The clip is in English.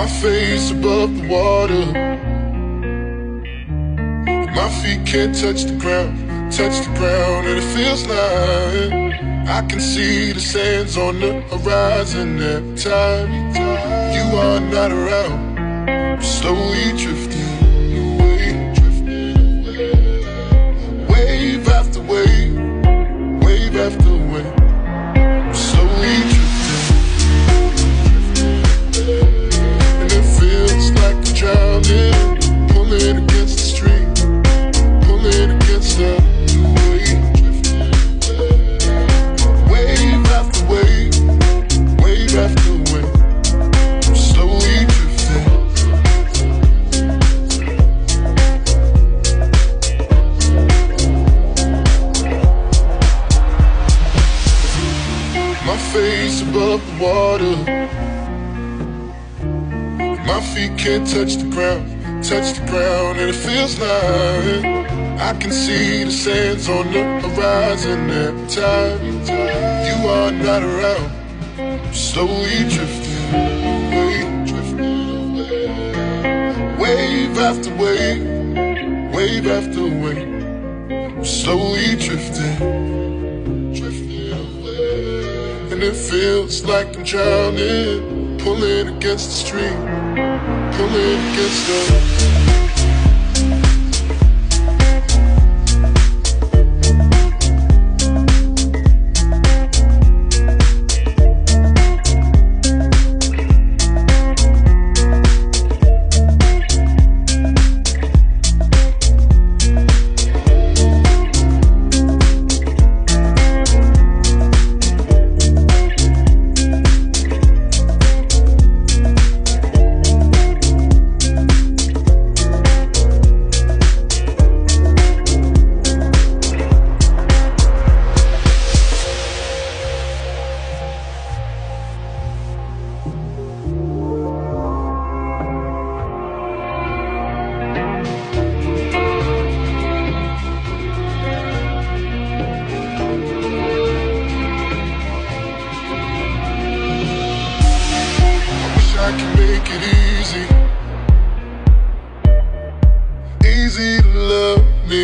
My face above the water, my feet can't touch the ground, and it feels like I can see the sands on the horizon every time you are not around. I'm slowly drifting away, wave after wave, wave after wave. I'm slowly drifting, and it feels like I'm drowning, pulling against the stream, pulling against the wave, wave after wave, wave after wave. I'm slowly drifting. My face above the water, my feet can't touch the ground, and it feels like I can see the sands on the horizon every time you are not around. I'm slowly drifting away, wave after wave, wave after wave. I'm slowly drifting, and it feels like I'm drowning, pulling against the stream, pulling against the. I can make it easy to love me.